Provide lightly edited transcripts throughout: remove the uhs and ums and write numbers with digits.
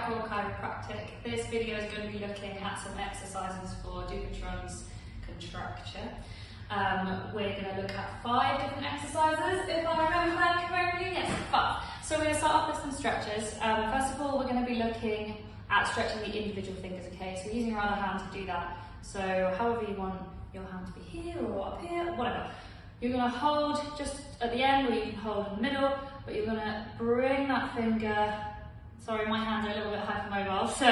for chiropractic. This video is going to be looking at some exercises for Dupuytren's contracture. We're going to look at 5 different exercises, if I remember that correctly. Yes, 5. So we're going to start off with some stretches. First of all, we're going to be looking at stretching the individual fingers, okay? So using your other hand to do that. So however you want your hand to be here or up here, whatever. You're going to hold just at the end, or you can hold in the middle, but you're going to bring that finger. Sorry, my hands are a little bit hypermobile, so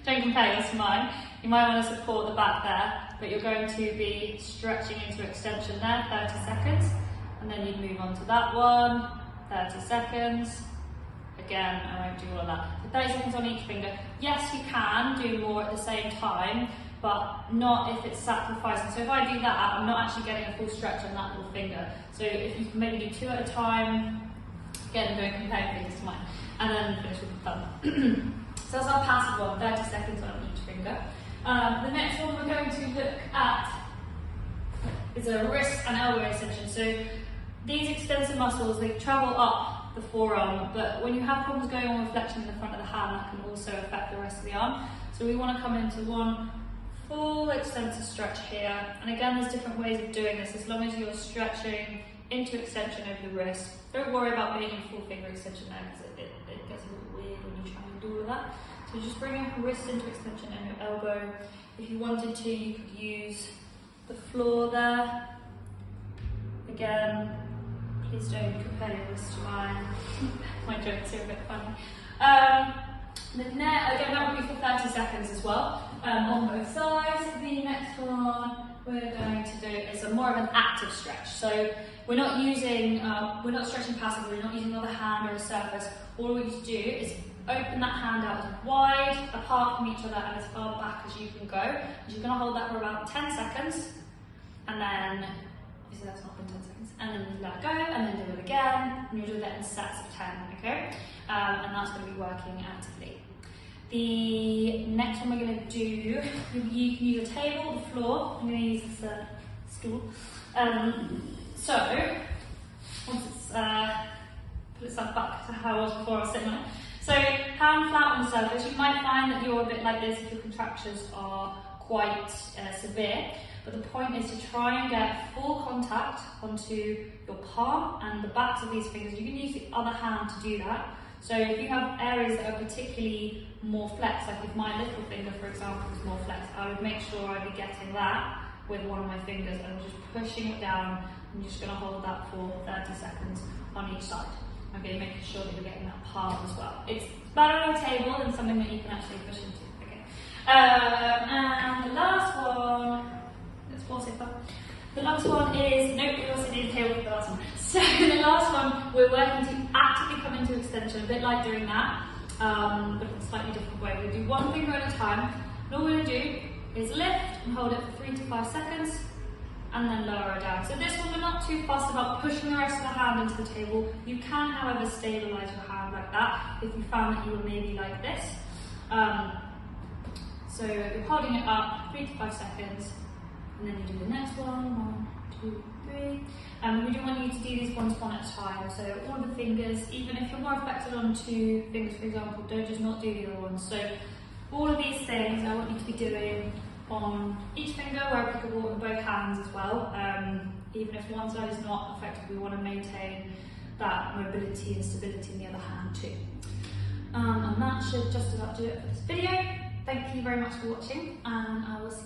don't compare yours to mine. You might want to support the back there, but you're going to be stretching into extension there, 30 seconds, and then you'd move on to that one, 30 seconds. Again, I won't do all of that. So 30 seconds on each finger. Yes, you can do more at the same time, but not if it's sacrificing. So if I do that, I'm not actually getting a full stretch on that little finger. So if you can maybe do 2 at a time, again, don't compare fingers to mine, and then finish with the thumb. So that's our passive one, 30 seconds on each finger. The next one we're going to look at is a wrist and elbow extension. So these extensor muscles, they travel up the forearm, but when you have problems going on with flexion in the front of the hand, that can also affect the rest of the arm. So we want to come into one full extensor stretch here. And again, there's different ways of doing this, as long as you're stretching into extension over the wrist. Don't worry about being in full finger extension there, because it gets a little weird when you try and do all that. So just bring your wrist into extension and your elbow. If you wanted to, you could use the floor there. Again, please don't compare your wrist to mine. My jokes are a bit funny. Again, that would be for 30 seconds as well, on both sides. The next one we're going to do is a more of an active stretch. So we're not stretching passively, we're not using the other hand or a surface. All we need to do is open that hand out as wide apart from each other and as far back as you can go. And you're going to hold that for about 10 seconds, and then, obviously that's not been 10 seconds, and then let it go, and then do it again, and you'll do that in sets of 10, okay? And that's going to be working actively. The next one we're going to do, you can use a table, the floor. I'm going to use this stool. So, once it's put itself back to how I was before I was sitting on it. So, hand flat on the surface. You might find that you're a bit like this if your contractures are quite severe. But the point is to try and get full contact onto your palm and the backs of these fingers. You can use the other hand to do that. So if you have areas that are particularly more flexed, like if my little finger, for example, is more flexed, I would make sure I'd be getting that with one of my fingers and just pushing it down. I'm just going to hold that for 30 seconds on each side. Okay, making sure that you're getting that palm as well. It's better on a table than something that you can actually push into. Okay. And the last one, let's pause it up. The last one is, nope, we also need a table for the last one. So the last one, we're working to actively come into extension, a bit like doing that, but in a slightly different way. We do one finger at a time, and all we're going to do is lift and hold it for 3 to 5 seconds, and then lower it down. So this one, we're not too fussed about pushing the rest of the hand into the table. You can, however, stabilise your hand like that if you found that you were maybe like this. So you're holding it up 3 to 5 seconds, and then you do the next one, 1, 2, 3. We do want you to do these ones one at a time. So all the fingers, even if you're more affected on 2 fingers, for example, don't just not do the other ones. So all of these things I want you to be doing on each finger where applicable, on both hands as well. Even if one side is not affected, we want to maintain that mobility and stability in the other hand too. And that should just about do it for this video. Thank you very much for watching, and I will see